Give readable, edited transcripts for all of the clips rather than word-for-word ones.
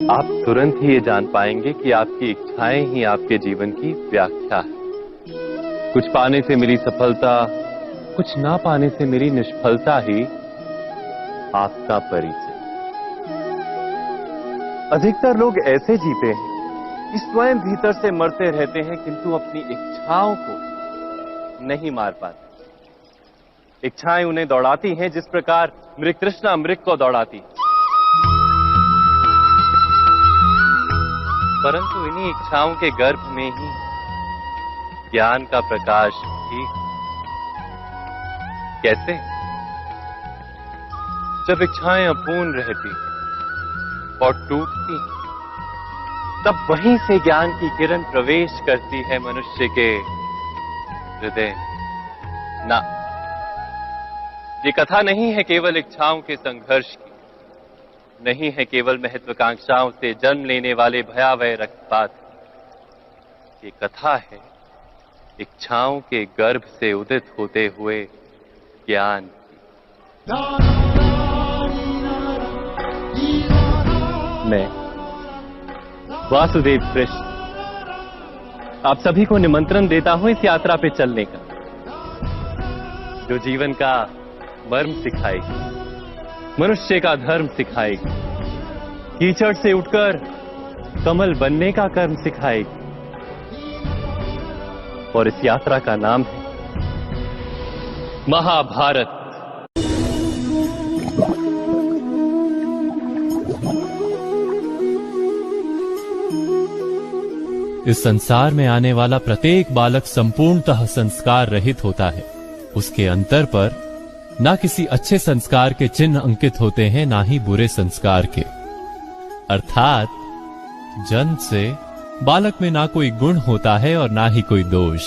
आप तुरंत ही ये जान पाएंगे कि आपकी इच्छाएं ही आपके जीवन की व्याख्या है। कुछ पाने से मिली सफलता, कुछ ना पाने से मिली निष्फलता ही आपका परिचय। अधिकतर लोग ऐसे जीते हैं कि स्वयं भीतर से मरते रहते हैं, किंतु अपनी इच्छाओं को नहीं मार पाते। इच्छाएं उन्हें दौड़ाती हैं जिस प्रकार मृग तृष्णा मृग को दौड़ाती। परंतु इन्हीं इच्छाओं के गर्भ में ही ज्ञान का प्रकाश भी। कैसे? जब इच्छाएं अपूर्ण रहती और टूटती, तब वहीं से ज्ञान की किरण प्रवेश करती है मनुष्य के हृदय। ना, ये कथा नहीं है केवल इच्छाओं के संघर्ष की, नहीं है केवल महत्वाकांक्षाओं से जन्म लेने वाले भयावह रक्तपात। ये कथा है इच्छाओं के गर्भ से उदित होते हुए ज्ञान की। मैं वासुदेव कृष्ण आप सभी को निमंत्रण देता हूं इस यात्रा पे चलने का, जो जीवन का मर्म सिखाएगी, मनुष्य का धर्म सिखाएगी, कीचड़ से उठकर कमल बनने का कर्म सिखाएगी। और इस यात्रा का नाम है महाभारत। इस संसार में आने वाला प्रत्येक बालक संपूर्णतः संस्कार रहित होता है। उसके अंतर पर ना किसी अच्छे संस्कार के चिन्ह अंकित होते हैं, ना ही बुरे संस्कार के। अर्थात जन्म से बालक में ना कोई गुण होता है और ना ही कोई दोष।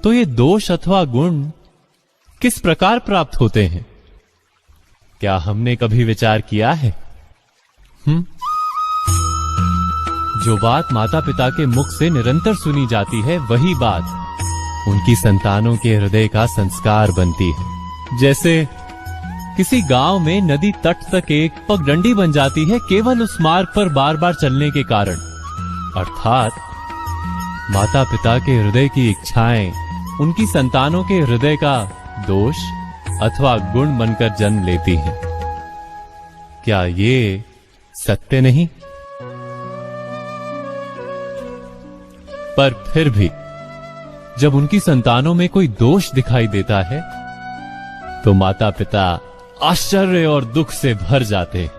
तो ये दोष अथवा गुण किस प्रकार प्राप्त होते हैं? क्या हमने कभी विचार किया है? जो बात माता पिता के मुख से निरंतर सुनी जाती है, वही बात उनकी संतानों के हृदय का संस्कार बनती है। जैसे किसी गांव में नदी तट तक एक पगडंडी बन जाती है केवल उस मार्ग पर बार बार चलने के कारण। अर्थात माता पिता के हृदय की इच्छाएं उनकी संतानों के हृदय का दोष अथवा गुण बनकर जन्म लेती हैं। क्या ये सत्य नहीं? पर फिर भी जब उनकी संतानों में कोई दोष दिखाई देता है तो माता पिता आश्चर्य और दुख से भर जाते।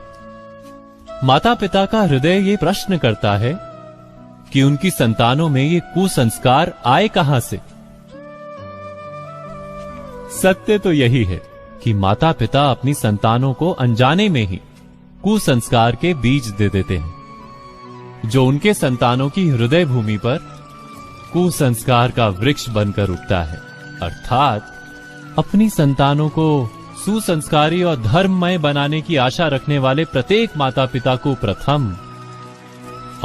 माता पिता का हृदय ये प्रश्न करता है कि उनकी संतानों में ये कुसंस्कार आए कहां से। सत्य तो यही है कि माता पिता अपनी संतानों को अनजाने में ही कुसंस्कार के बीज दे देते हैं, जो उनके संतानों की हृदय भूमि पर कुसंस्कार का वृक्ष बनकर उगता है। अर्थात अपनी संतानों को सुसंस्कारी और धर्ममय बनाने की आशा रखने वाले प्रत्येक माता पिता को प्रथम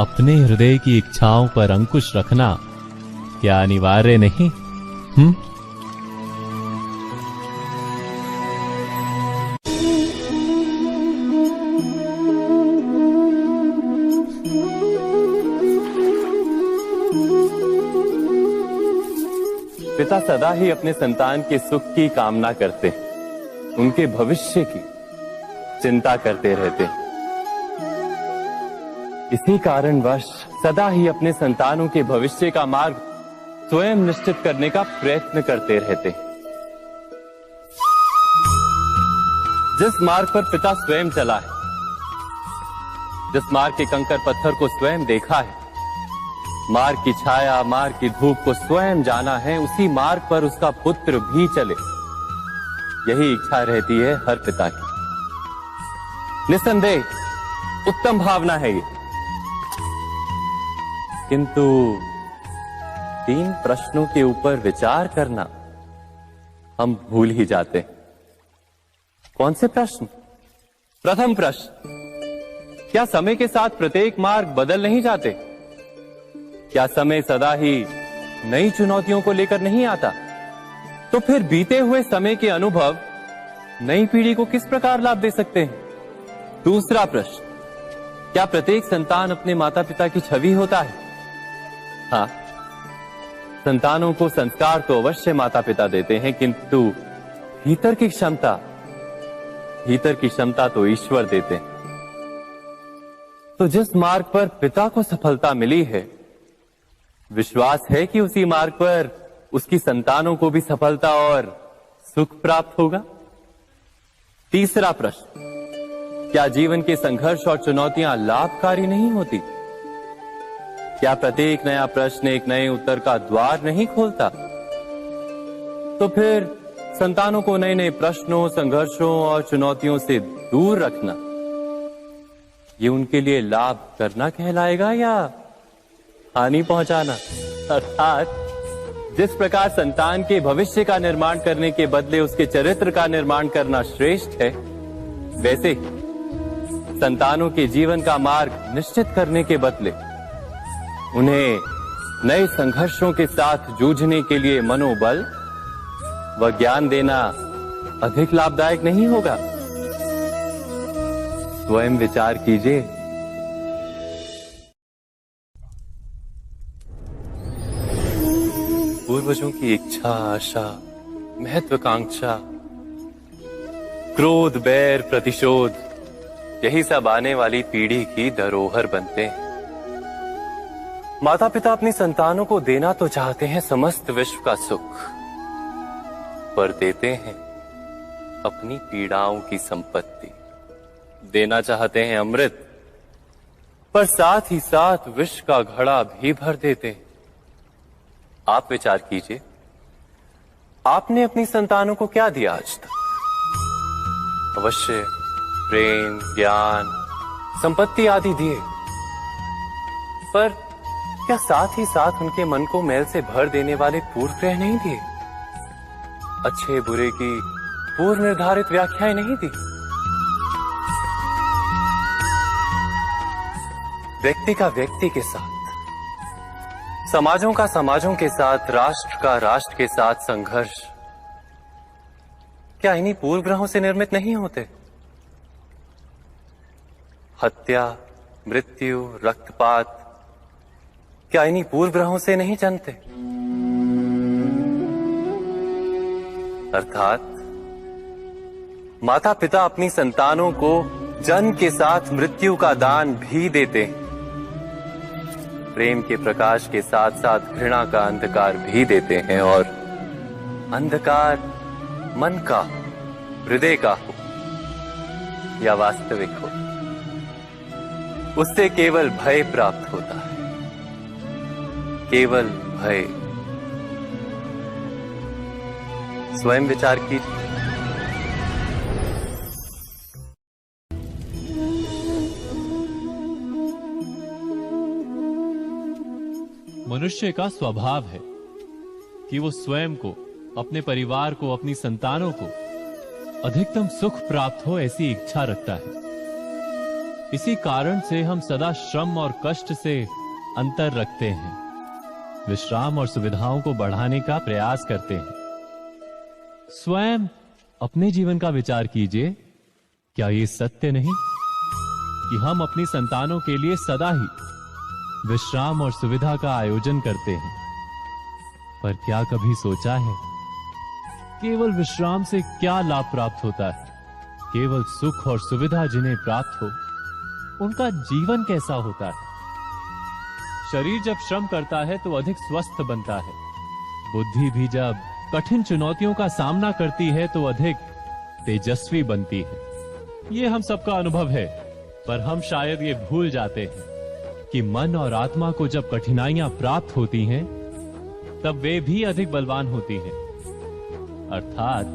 अपने हृदय की इच्छाओं पर अंकुश रखना क्या अनिवार्य नहीं? पिता सदा ही अपने संतान के सुख की कामना करते हैं, उनके भविष्य की चिंता करते रहते हैं। इसी कारणवश सदा ही अपने संतानों के भविष्य का मार्ग स्वयं निश्चित करने का प्रयत्न करते रहते हैं। जिस मार्ग पर पिता स्वयं चला है, जिस मार्ग के कंकर पत्थर को स्वयं देखा है, मार्ग की छाया, मार्ग की धूप को स्वयं जाना है, उसी मार्ग पर उसका पुत्र भी चले, यही इच्छा रहती है हर पिता की। निस्संदेह उत्तम भावना है ये, किंतु 3 प्रश्नों के ऊपर विचार करना हम भूल ही जाते हैं। कौन से प्रश्न? प्रथम प्रश्न, क्या समय के साथ प्रत्येक मार्ग बदल नहीं जाते? क्या समय सदा ही नई चुनौतियों को लेकर नहीं आता? तो फिर बीते हुए समय के अनुभव नई पीढ़ी को किस प्रकार लाभ दे सकते हैं? दूसरा प्रश्न, क्या प्रत्येक संतान अपने माता पिता की छवि होता है? हाँ, संतानों को संस्कार तो अवश्य माता पिता देते हैं, किंतु भीतर की क्षमता तो ईश्वर देते हैं। तो जिस मार्ग पर पिता को सफलता मिली है, विश्वास है कि उसी मार्ग पर उसकी संतानों को भी सफलता और सुख प्राप्त होगा। तीसरा प्रश्न, क्या जीवन के संघर्ष और चुनौतियां लाभकारी नहीं होती? क्या प्रत्येक नया प्रश्न एक नए उत्तर का द्वार नहीं खोलता? तो फिर संतानों को नए नए प्रश्नों, संघर्षों और चुनौतियों से दूर रखना, ये उनके लिए लाभ करना कहलाएगा या हानि पहुंचाना? अर्थात जिस प्रकार संतान के भविष्य का निर्माण करने के बदले उसके चरित्र का निर्माण करना श्रेष्ठ है, वैसे ही संतानों के जीवन का मार्ग निश्चित करने के बदले उन्हें नए संघर्षों के साथ जूझने के लिए मनोबल व ज्ञान देना अधिक लाभदायक नहीं होगा? स्वयं विचार कीजिए। पूर्वजों की इच्छा, आशा, महत्वाकांक्षा, क्रोध, बैर, प्रतिशोध, यही सब आने वाली पीढ़ी की धरोहर बनते हैं। माता पिता अपनी संतानों को देना तो चाहते हैं समस्त विश्व का सुख, पर देते हैं अपनी पीड़ाओं की संपत्ति। देना चाहते हैं अमृत, पर साथ ही साथ विष का घड़ा भी भर देते हैं। आप विचार कीजिए, आपने अपनी संतानों को क्या दिया आज तक? अवश्य प्रेम, ज्ञान, संपत्ति आदि दिए, पर क्या साथ ही साथ उनके मन को मैल से भर देने वाले पूर्व ग्रह नहीं दिए? अच्छे बुरे की पूर्व निर्धारित व्याख्याएं नहीं दी? व्यक्ति का व्यक्ति के साथ, समाजों का समाजों के साथ, राष्ट्र का राष्ट्र के साथ संघर्ष क्या इन्हीं पूर्व ग्रहों से निर्मित नहीं होते? हत्या, मृत्यु, रक्तपात क्या इन्हीं पूर्व ग्रहों से नहीं जन्मते? अर्थात माता पिता अपनी संतानों को जन्म के साथ मृत्यु का दान भी देते हैं। प्रेम के प्रकाश के साथ साथ घृणा का अंधकार भी देते हैं, और अंधकार मन का, हृदय का हो या वास्तविक हो, उससे केवल भय प्राप्त होता है, केवल भय। स्वयं विचार कीजिए। मनुष्य का स्वभाव है कि वो स्वयं को, अपने परिवार को, अपनी संतानों को अधिकतम सुख प्राप्त हो ऐसी इच्छा रखता है। इसी कारण से हम सदा श्रम और कष्ट से अंतर रखते हैं, विश्राम और सुविधाओं को बढ़ाने का प्रयास करते हैं। स्वयं अपने जीवन का विचार कीजिए, क्या ये सत्य नहीं कि हम अपनी संतानों के लिए सदा ही विश्राम और सुविधा का आयोजन करते हैं? पर क्या कभी सोचा है केवल विश्राम से क्या लाभ प्राप्त होता है? केवल सुख और सुविधा जिन्हें प्राप्त हो, उनका जीवन कैसा होता है? शरीर जब श्रम करता है तो अधिक स्वस्थ बनता है। बुद्धि भी जब कठिन चुनौतियों का सामना करती है तो अधिक तेजस्वी बनती है। ये हम सबका अनुभव है, पर हम शायद ये भूल जाते हैं कि मन और आत्मा को जब कठिनाइयां प्राप्त होती हैं, तब वे भी अधिक बलवान होती हैं। अर्थात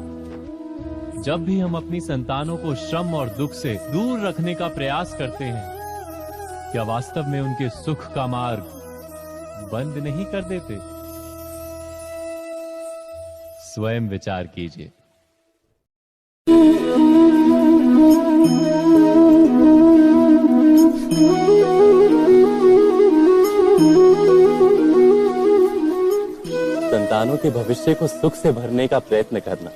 जब भी हम अपनी संतानों को श्रम और दुख से दूर रखने का प्रयास करते हैं, क्या वास्तव में उनके सुख का मार्ग बंद नहीं कर देते? स्वयं विचार कीजिए। संतानों के भविष्य को सुख से भरने का प्रयत्न करना,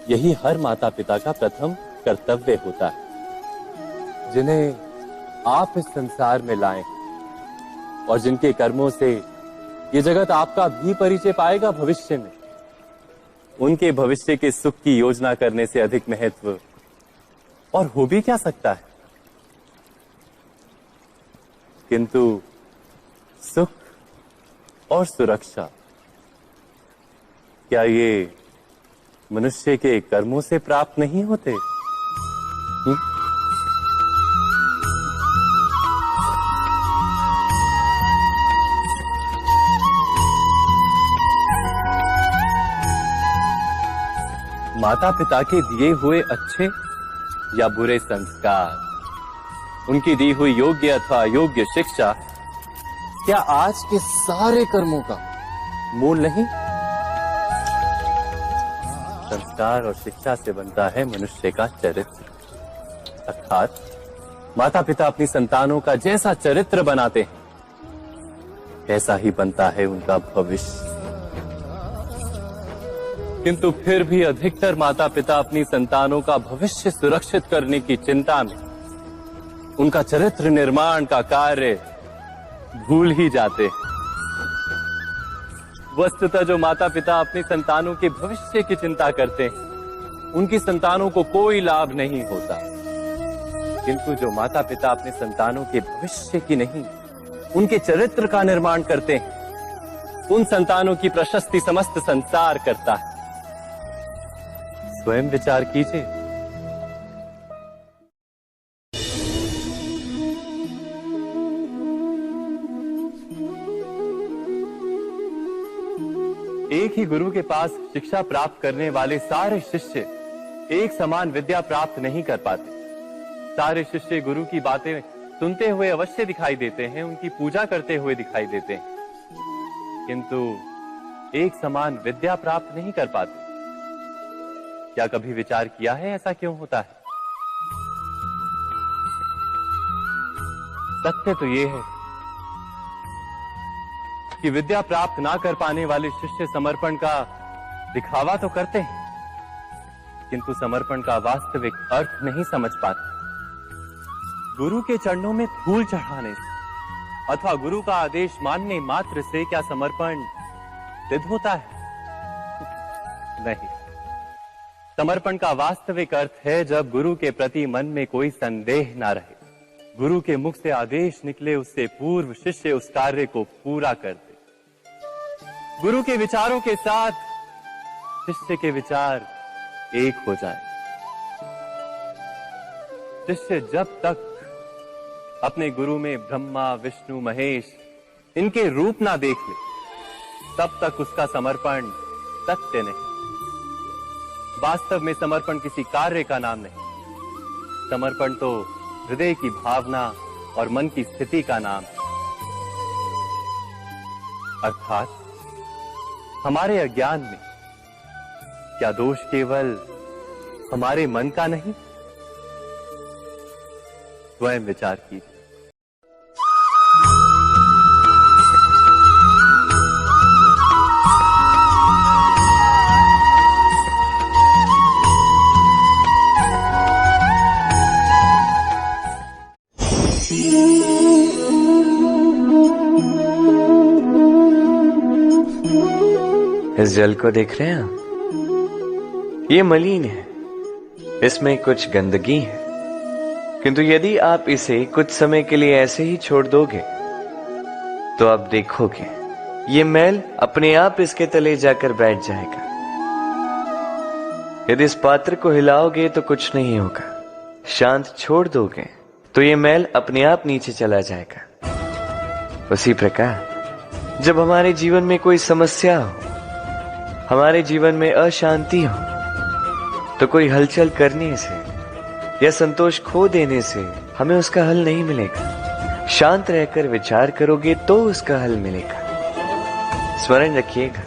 यही हर माता पिता का प्रथम कर्तव्य होता है। जिन्हें आप इस संसार में लाए और जिनके कर्मों से ये जगत आपका भी परिचय पाएगा भविष्य में, उनके भविष्य के सुख की योजना करने से अधिक महत्व और हो भी क्या सकता है। किंतु सुख और सुरक्षा, क्या ये मनुष्य के कर्मों से प्राप्त नहीं होते? माता पिता के दिए हुए अच्छे या बुरे संस्कार, उनकी दी हुई योग्य अथवा अयोग्य शिक्षा, क्या आज के सारे कर्मों का मूल नहीं? संस्कार और शिक्षा से बनता है मनुष्य का चरित्र। अर्थात माता पिता अपनी संतानों का जैसा चरित्र बनाते हैं, ऐसा ही बनता है उनका भविष्य। किंतु फिर भी अधिकतर माता पिता अपनी संतानों का भविष्य सुरक्षित करने की चिंता में उनका चरित्र निर्माण का कार्य भूल ही जाते हैं। वस्तुतः जो माता पिता अपनी संतानों के भविष्य की चिंता करते हैं, उनकी संतानों को कोई लाभ नहीं होता। किंतु जो माता पिता अपने संतानों के भविष्य की नहीं, उनके चरित्र का निर्माण करते हैं, उन संतानों की प्रशस्ति समस्त संसार करता है। स्वयं विचार कीजिए। एक ही गुरु के पास शिक्षा प्राप्त करने वाले सारे शिष्य एक समान विद्या प्राप्त नहीं कर पाते। सारे शिष्य गुरु की बातें सुनते हुए अवश्य दिखाई देते हैं, उनकी पूजा करते हुए दिखाई देते हैं, किंतु एक समान विद्या प्राप्त नहीं कर पाते। क्या कभी विचार किया है ऐसा क्यों होता है? सत्य तो यह है कि विद्या प्राप्त ना कर पाने वाले शिष्य समर्पण का दिखावा तो करते हैं, किंतु समर्पण का वास्तविक अर्थ नहीं समझ पाते। गुरु के चरणों में फूल चढ़ाने से अथवा गुरु का आदेश मानने मात्र से क्या समर्पण सिद्ध होता है? नहीं। समर्पण का वास्तविक अर्थ है जब गुरु के प्रति मन में कोई संदेह ना रहे, गुरु के मुख से आदेश निकले उससे पूर्व शिष्य उस कार्य को पूरा कर दे। गुरु के विचारों के साथ शिष्य के विचार एक हो जाए। शिष्य जब तक अपने गुरु में ब्रह्मा विष्णु महेश इनके रूप ना देख ले, तब तक उसका समर्पण सत्य नहीं। वास्तव में समर्पण किसी कार्य का नाम नहीं, समर्पण तो हृदय की भावना और मन की स्थिति का नाम है। अर्थात हमारे अज्ञान में क्या दोष केवल हमारे मन का नहीं? स्वयं विचार कीजिए। इस जल को देख रहे हैं आप? ये मलिन है, इसमें कुछ गंदगी है, किंतु यदि आप इसे कुछ समय के लिए ऐसे ही छोड़ दोगे तो आप देखोगे ये मैल अपने आप इसके तले जाकर बैठ जाएगा। यदि इस पात्र को हिलाओगे तो कुछ नहीं होगा, शांत छोड़ दोगे तो ये मैल अपने आप नीचे चला जाएगा। उसी प्रकार जब हमारे जीवन में कोई समस्या हो, हमारे जीवन में अशांति हो, तो कोई हलचल करने से या संतोष खो देने से हमें उसका हल नहीं मिलेगा। शांत रहकर विचार करोगे तो उसका हल मिलेगा। स्मरण रखिएगा,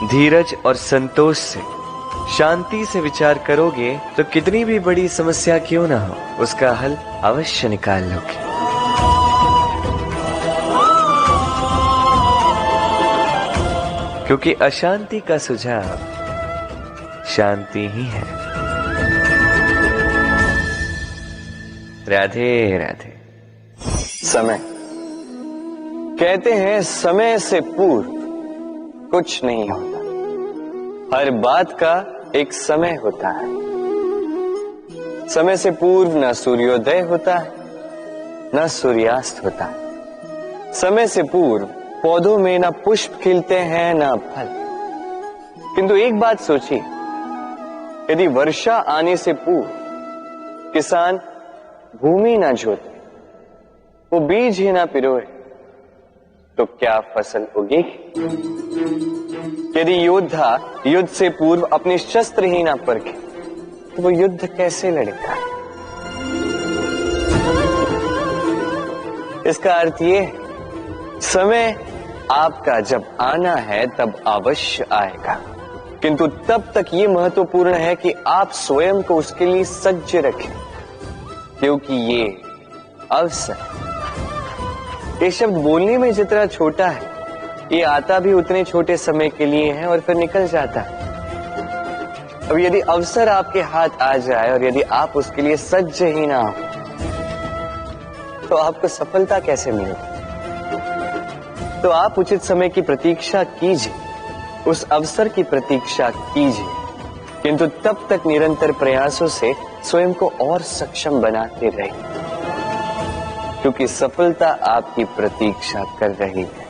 धीरज और संतोष से, शांति से विचार करोगे तो कितनी भी बड़ी समस्या क्यों ना हो, उसका हल अवश्य निकाल लोगे। क्योंकि अशांति का सुझाव शांति ही है। राधे राधे। समय, कहते हैं समय से पूर्व कुछ नहीं होता, हर बात का एक समय होता है। समय से पूर्व न सूर्योदय होता है न सूर्यास्त होता है। समय से पूर्व पौधों में न पुष्प खिलते हैं न फल। किंतु एक बात सोचिए, यदि वर्षा आने से पूर्व किसान भूमि ना जोते, वो बीज ही ना पिरोए, तो क्या फसल उगेगी? यदि योद्धा युद्ध से पूर्व अपने शस्त्र ही ना परखे, तो वो युद्ध कैसे लड़ेगा? इसका अर्थ ये है, समय आपका जब आना है तब अवश्य आएगा, किंतु तब तक ये महत्वपूर्ण है कि आप स्वयं को उसके लिए सज्ज रखें, क्योंकि ये अवसर, ये शब्द बोलने में जितना छोटा है, ये आता भी उतने छोटे समय के लिए है और फिर निकल जाता है। अब यदि अवसर आपके हाथ आ जाए और यदि आप उसके लिए सज्ज ही ना हो, तो आपको सफलता कैसे मिलेगी? तो आप उचित समय की प्रतीक्षा कीजिए, उस अवसर की प्रतीक्षा कीजिए, किंतु तब तक निरंतर प्रयासों से स्वयं को और सक्षम बनाते रहिए, क्योंकि सफलता आपकी प्रतीक्षा कर रही है।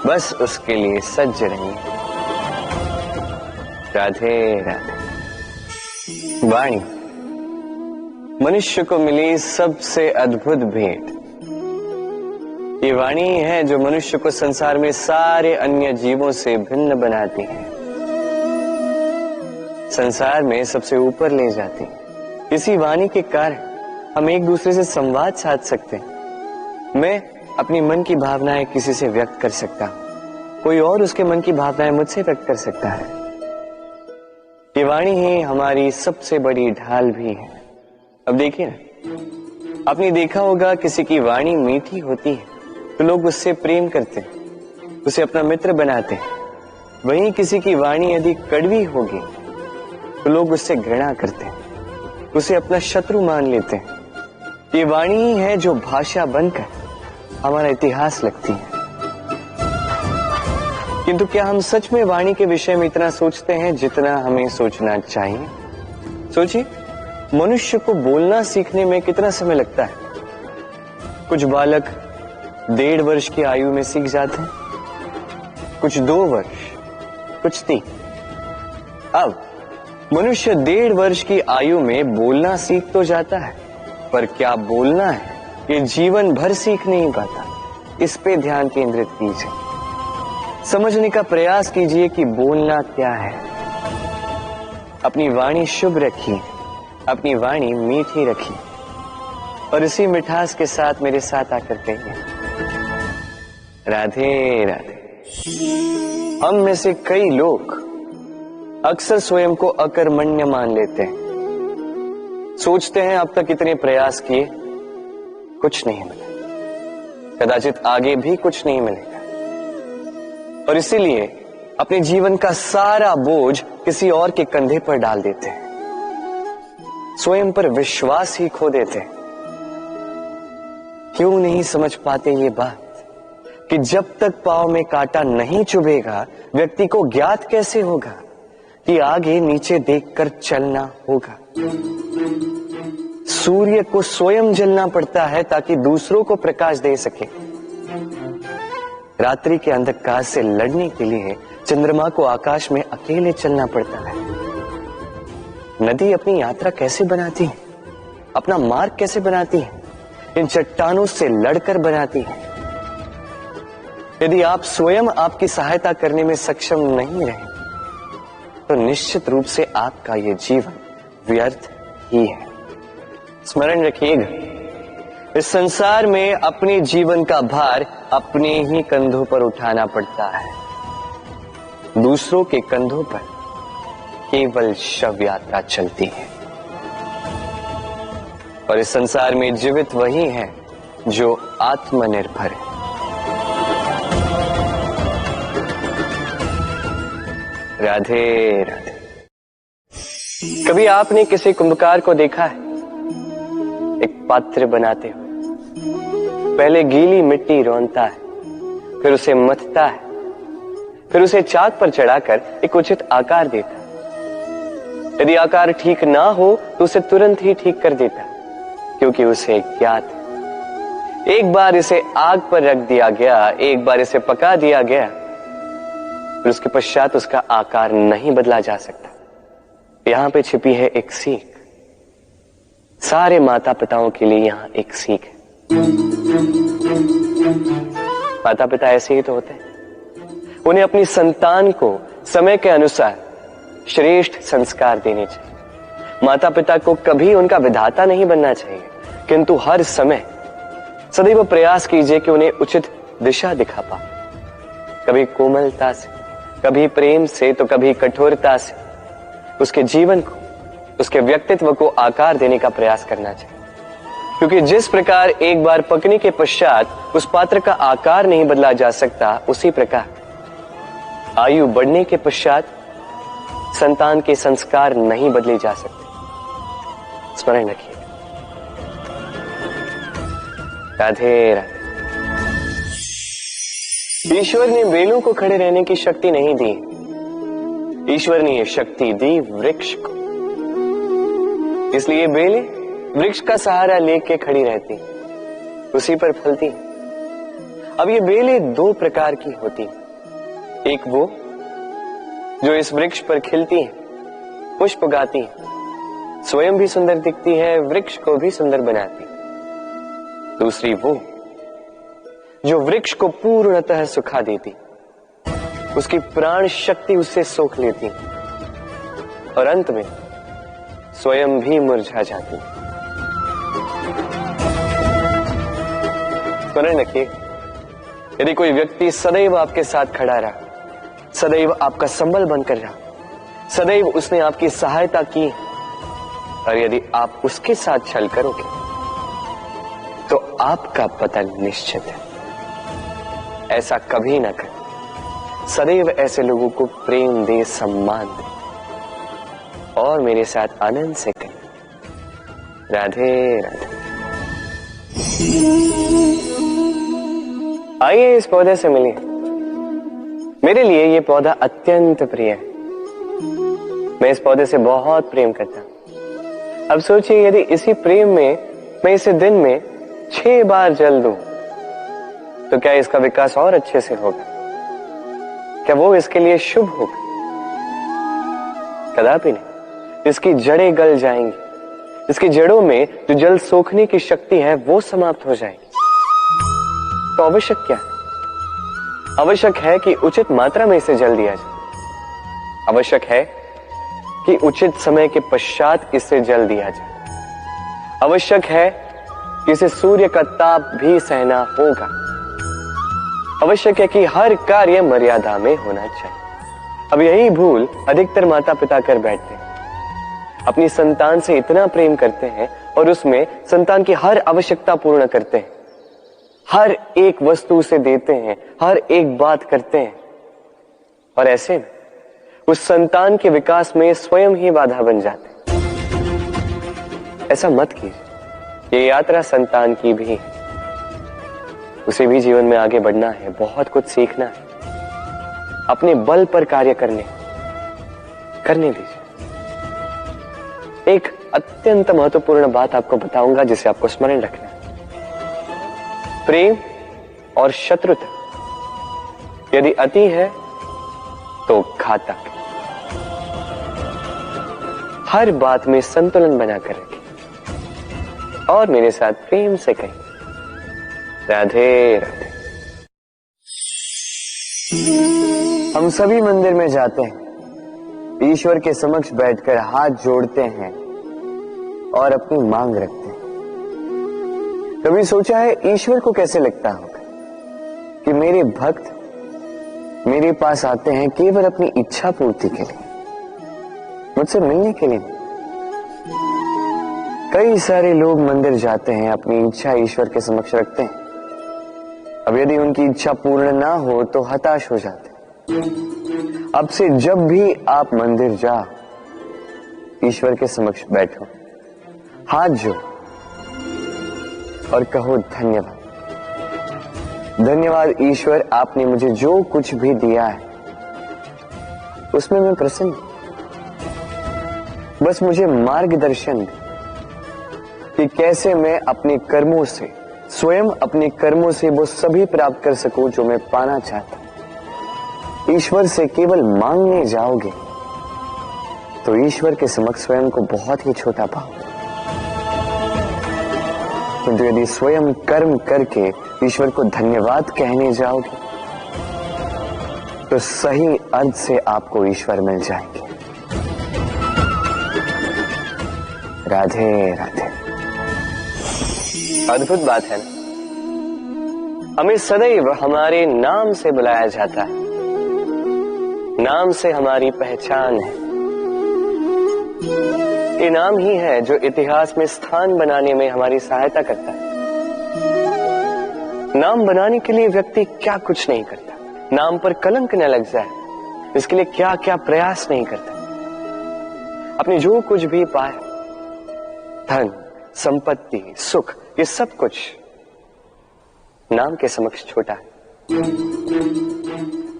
बस उसके लिए सज्ज रहिए। राधे राधे। वाणी मनुष्य को मिली सबसे अद्भुत भेंट। ये वाणी है जो मनुष्य को संसार में सारे अन्य जीवों से भिन्न बनाती है, संसार में सबसे ऊपर ले जाती है। इसी वाणी के कारण हम एक दूसरे से संवाद साध सकते हैं। मैं अपनी मन की भावनाएं किसी से व्यक्त कर सकता हूं, कोई और उसके मन की भावनाएं मुझसे व्यक्त कर सकता है। ये वाणी ही हमारी सबसे बड़ी ढाल भी है। अब देखिए ना, आपने देखा होगा किसी की वाणी मीठी होती है तो लोग उससे प्रेम करते हैं, उसे अपना मित्र बनाते हैं। वहीं किसी की वाणी यदि कड़वी होगी तो लोग उससे घृणा करते हैं, उसे अपना शत्रु मान लेते हैं। ये वाणी ही है जो भाषा बनकर हमारा इतिहास लिखती है। किंतु क्या हम सच में वाणी के विषय में इतना सोचते हैं जितना हमें सोचना चाहिए? सोचिए, मनुष्य को बोलना सीखने में कितना समय लगता है। कुछ बालक 1.5 वर्ष की आयु में सीख जाते हैं, कुछ 2 वर्ष, कुछ 3। अब मनुष्य 1.5 वर्ष की आयु में बोलना सीख तो जाता है, पर क्या बोलना है ये जीवन भर सीख नहीं पाता। इस पे ध्यान केंद्रित कीजिए, समझने का प्रयास कीजिए कि बोलना क्या है। अपनी वाणी शुभ रखिए, अपनी वाणी मीठी रखिए, और इसी मिठास के साथ मेरे साथ आकर कहिए, राधे राधे। हम में से कई लोग अक्सर स्वयं को अकर्मण्य मान लेते हैं। सोचते हैं अब तक इतने प्रयास किए, कुछ नहीं मिला, कदाचित आगे भी कुछ नहीं मिलेगा, और इसीलिए अपने जीवन का सारा बोझ किसी और के कंधे पर डाल देते हैं, स्वयं पर विश्वास ही खो देते हैं। क्यों नहीं समझ पाते ये बात कि जब तक पांव में कांटा नहीं चुभेगा, व्यक्ति को ज्ञात कैसे होगा कि आगे नीचे देखकर चलना होगा। सूर्य को स्वयं जलना पड़ता है ताकि दूसरों को प्रकाश दे सके। रात्रि के अंधकार से लड़ने के लिए चंद्रमा को आकाश में अकेले चलना पड़ता है। नदी अपनी यात्रा कैसे बनाती है, अपना मार्ग कैसे बनाती है? इन चट्टानों से लड़कर बनाती है। यदि आप स्वयं आपकी सहायता करने में सक्षम नहीं रहे, तो निश्चित रूप से आपका यह जीवन व्यर्थ ही है। स्मरण रखिएगा, इस संसार में अपने जीवन का भार अपने ही कंधों पर उठाना पड़ता है। दूसरों के कंधों पर केवल शव यात्रा चलती है, और इस संसार में जीवित वही है जो आत्मनिर्भर है। राधे राधे। कभी आपने किसी कुंभकार को देखा है? एक पात्र बनाते हुए पहले गीली मिट्टी रौंदता है, फिर उसे मथता है, फिर उसे चाक पर चढ़ाकर एक उचित आकार देता है। यदि आकार ठीक ना हो तो उसे तुरंत ही ठीक कर देता है, क्योंकि उसे ज्ञात है एक बार इसे आग पर रख दिया गया, एक बार इसे पका दिया गया, फिर उसके पश्चात उसका आकार नहीं बदला जा सकता। यहां पे छिपी है एक सीख। सारे माता पिताओं के लिए यहां एक सीख है। माता पिता ऐसे ही तो होते हैं। उन्हें अपनी संतान को समय के अनुसार श्रेष्ठ संस्कार देने चाहिए। माता पिता को कभी उनका विधाता नहीं बनना चाहिए, किंतु हर समय सदैव प्रयास कीजिए कि उन्हें उचित दिशा दिखा पाओ। कभी कोमलता से, कभी प्रेम से, तो कभी कठोरता से उसके जीवन को, उसके व्यक्तित्व को आकार देने का प्रयास करना चाहिए। क्योंकि जिस प्रकार एक बार पकने के पश्चात उस पात्र का आकार नहीं बदला जा सकता, उसी प्रकार आयु बढ़ने के पश्चात संतान के संस्कार नहीं बदले जा सकते। स्मरण रखिए। राधे राधे। ईश्वर ने बेलों को खड़े रहने की शक्ति नहीं दी, ईश्वर ने यह शक्ति दी वृक्ष को। इसलिए बेलें वृक्ष का सहारा लेके खड़ी रहती, उसी पर फलती। अब ये बेलें दो प्रकार की होती, एक वो जो इस वृक्ष पर खिलती है, पुष्प उगाती है, स्वयं भी सुंदर दिखती है, वृक्ष को भी सुंदर बनाती। दूसरी वो जो वृक्ष को पूर्णतः सुखा देती, उसकी प्राण शक्ति उससे सोख लेती और अंत में स्वयं भी मुरझा जाती। स्मरण रखिए, यदि कोई व्यक्ति सदैव आपके साथ खड़ा रहा, सदैव आपका संबल बनकर रहा, सदैव उसने आपकी सहायता की, और यदि आप उसके साथ छल करोगे तो आपका पतन निश्चित है। ऐसा कभी ना करें। सदैव ऐसे लोगों को प्रेम दे, सम्मान दे और मेरे साथ आनंद से करें। राधे राधे। आइए इस पौधे से मिलिए। मेरे लिए ये पौधा अत्यंत प्रिय है। मैं इस पौधे से बहुत प्रेम करता हूं। अब सोचिए, यदि इसी प्रेम में मैं इसे दिन में 6 बार जल दूं, तो क्या इसका विकास और अच्छे से होगा? क्या वो इसके लिए शुभ होगा? कदापि नहीं। इसकी जड़ें गल जाएंगी, इसकी जड़ों में जो जल सोखने की शक्ति है वो समाप्त हो जाएगी। तो आवश्यक क्या है? आवश्यक है कि उचित मात्रा में इसे जल दिया जाए। आवश्यक है कि उचित समय के पश्चात इसे जल दिया जाए। आवश्यक है कि इसे सूर्य का ताप भी सहना होगा। आवश्यक है कि हर कार्य मर्यादा में होना चाहिए। अब यही भूल अधिकतर माता पिता कर बैठते हैं। अपनी संतान से इतना प्रेम करते हैं और उसमें संतान की हर आवश्यकता पूर्ण करते हैं, हर एक वस्तु उसे देते हैं, हर एक बात करते हैं, और ऐसे में उस संतान के विकास में स्वयं ही बाधा बन जाते हैं। ऐसा मत कीजिए। ये यात्रा संतान की भी है। उसे भी जीवन में आगे बढ़ना है, बहुत कुछ सीखना है, अपने बल पर कार्य करने दीजिए। एक अत्यंत महत्वपूर्ण बात आपको बताऊंगा जिसे आपको स्मरण रखना है। प्रेम और शत्रुता यदि अति है तो घातक। हर बात में संतुलन बनाकर रखें और मेरे साथ प्रेम से कहें, राधे राधे। हम सभी मंदिर में जाते हैं, ईश्वर के समक्ष बैठकर हाथ जोड़ते हैं और अपनी मांग रखते हैं। कभी सोचा है ईश्वर को कैसे लगता होगा कि मेरे भक्त मेरे पास आते हैं केवल अपनी इच्छा पूर्ति के लिए, मुझसे मिलने के लिए। कई सारे लोग मंदिर जाते हैं, अपनी इच्छा ईश्वर के समक्ष रखते हैं। अब यदि उनकी इच्छा पूर्ण ना हो तो हताश हो जाते। अब से जब भी आप मंदिर जाओ, ईश्वर के समक्ष बैठो, हाथ जोड़ो और कहो धन्यवाद। धन्यवाद ईश्वर, आपने मुझे जो कुछ भी दिया है उसमें मैं प्रसन्न हूं। बस मुझे मार्गदर्शन दे कि कैसे मैं अपने कर्मों से, स्वयं अपने कर्मों से वो सभी प्राप्त कर सकूं जो मैं पाना चाहता हूं। ईश्वर से केवल मांगने जाओगे तो ईश्वर के समक्ष स्वयं को बहुत ही छोटा पाओगे, किंतु यदि स्वयं कर्म करके ईश्वर को धन्यवाद कहने जाओगे तो सही अर्थ से आपको ईश्वर मिल जाएंगे। राधे राधे। अद्भुत बात है ना, हमें सदैव हमारे नाम से बुलाया जाता है। नाम से हमारी पहचान है। ये नाम ही है जो इतिहास में स्थान बनाने में हमारी सहायता करता है। नाम बनाने के लिए व्यक्ति क्या कुछ नहीं करता, नाम पर कलंक न लग जाए इसके लिए क्या क्या प्रयास नहीं करता। अपने जो कुछ भी पाया, धन, संपत्ति, सुख, ये सब कुछ नाम के समक्ष छोटा है।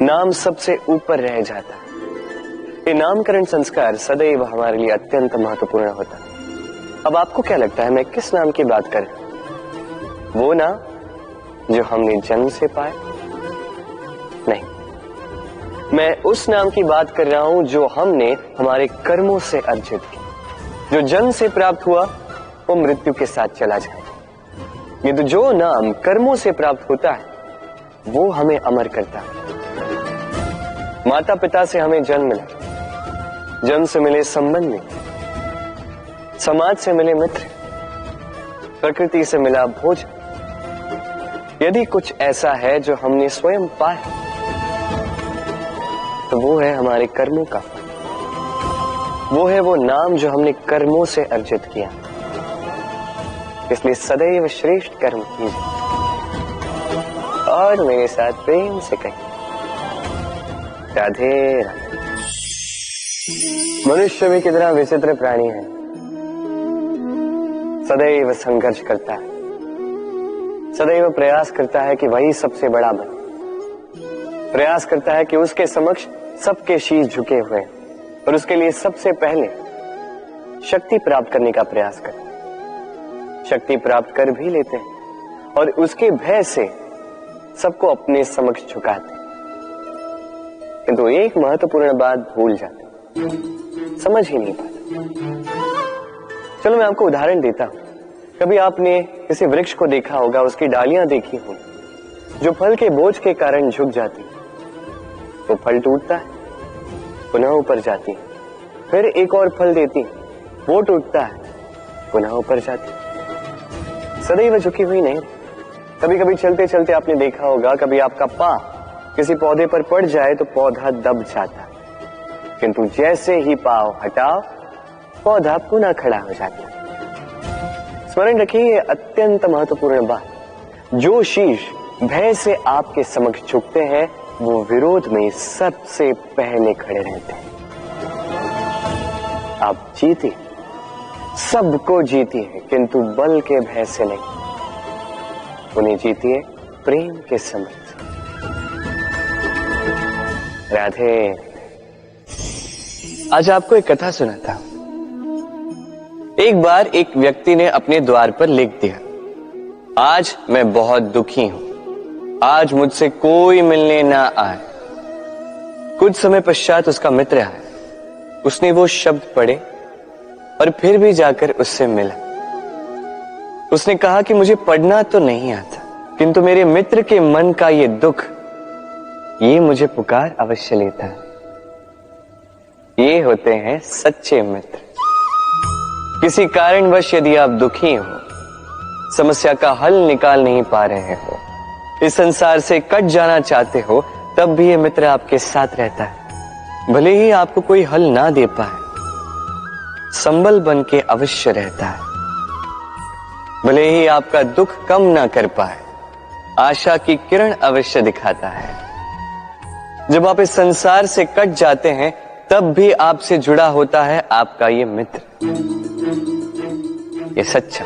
नाम सबसे ऊपर रह जाता है। ये नामकरण संस्कार सदैव हमारे लिए अत्यंत महत्वपूर्ण होता है। अब आपको क्या लगता है मैं किस नाम की बात कर रहा हूं? वो नाम जो हमने जन्म से पाया? नहीं, मैं उस नाम की बात कर रहा हूं जो हमने हमारे कर्मों से अर्जित किया। जो जन्म से प्राप्त हुआ वो मृत्यु के साथ चला जाएगा। ये तो जो नाम कर्मों से प्राप्त होता है वो हमें अमर करता है। माता पिता से हमें जन्म मिला, जन्म से मिले संबंध में, समाज से मिले मित्र, प्रकृति से मिला भोजन। यदि कुछ ऐसा है जो हमने स्वयं पाया तो वो है हमारे कर्मों का फल। वो है वो नाम जो हमने कर्मों से अर्जित किया। इसलिए सदैव श्रेष्ठ कर्म कीजिए और मेरे साथ प्रेम से कहिए राधे राधे। मनुष्य भी कितना विचित्र प्राणी है, सदैव संघर्ष करता है, सदैव प्रयास करता है कि वही सबसे बड़ा बने, प्रयास करता है कि उसके समक्ष सबके शीश झुके हुए और उसके लिए सबसे पहले शक्ति प्राप्त करने का प्रयास करता है। शक्ति प्राप्त कर भी लेते हैं और उसके भय से सबको अपने समक्ष झुकाते हैं, किंतु एक महत्वपूर्ण बात भूल जाते हैं, समझ ही नहीं पाते। चलो मैं आपको उदाहरण देता हूं। कभी आपने किसी वृक्ष को देखा होगा, उसकी डालियां देखी होंगी जो फल के बोझ के कारण झुक जाती, वो फल टूटता है, पुनः ऊपर जाती है, फिर एक और फल देती, वो टूटता है, पुनः ऊपर जाती, सदैव झुकी हुई नहीं। कभी कभी चलते चलते आपने देखा होगा, कभी आपका पांव किसी पौधे पर पड़ जाए तो पौधा दब जाता, किंतु जैसे ही पांव हटाओ पौधा पुनः खड़ा हो जाता। स्मरण रखिए ये अत्यंत महत्वपूर्ण बात। जो शीश भय से आपके समक्ष झुकते हैं वो विरोध में सबसे पहले खड़े रहते हैं। आप जीते, सबको जीतिए, किंतु बल के भय से नहीं, उन्हें जीतिए प्रेम के समक्ष। राधे। आज आपको एक कथा सुनाता हूं। एक बार एक व्यक्ति ने अपने द्वार पर लिख दिया, आज मैं बहुत दुखी हूं, आज मुझसे कोई मिलने ना आए। कुछ समय पश्चात उसका मित्र आया, उसने वो शब्द पढ़े और फिर भी जाकर उससे मिला। उसने कहा कि मुझे पढ़ना तो नहीं आता, किंतु मेरे मित्र के मन का ये दुख, ये मुझे पुकार अवश्य लेता है। ये होते हैं सच्चे मित्र। किसी कारणवश यदि आप दुखी हो, समस्या का हल निकाल नहीं पा रहे हो, इस संसार से कट जाना चाहते हो, तब भी ये मित्र आपके साथ रहता है। भले ही आपको कोई हल ना दे पाए, संबल बन के अवश्य रहता है। भले ही आपका दुख कम ना कर पाए, आशा की किरण अवश्य दिखाता है। जब आप इस संसार से कट जाते हैं तब भी आपसे जुड़ा होता है आपका ये मित्र, ये सच्चा।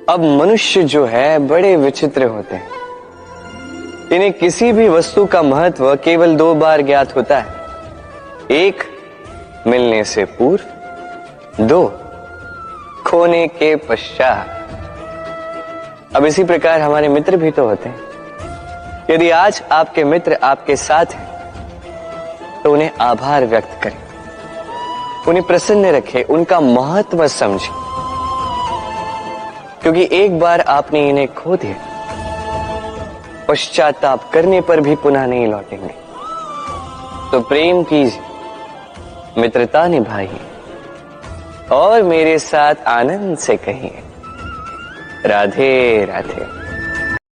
अब मनुष्य जो है बड़े विचित्र होते हैं। इन्हें किसी भी वस्तु का महत्व केवल 2 बार ज्ञात होता है। 1 मिलने से पूर्व, 2 खोने के पश्चात। अब इसी प्रकार हमारे मित्र भी तो होते हैं। यदि आज आपके मित्र आपके साथ हैं तो उन्हें आभार व्यक्त करें, उन्हें प्रसन्न रखें, उनका महत्व समझें, क्योंकि एक बार आपने इन्हें खो दिया, पश्चाताप करने पर भी पुनः नहीं लौटेंगे। तो प्रेम कीजिए, मित्रता निभाइए और मेरे साथ आनंद से कहिए राधे राधे।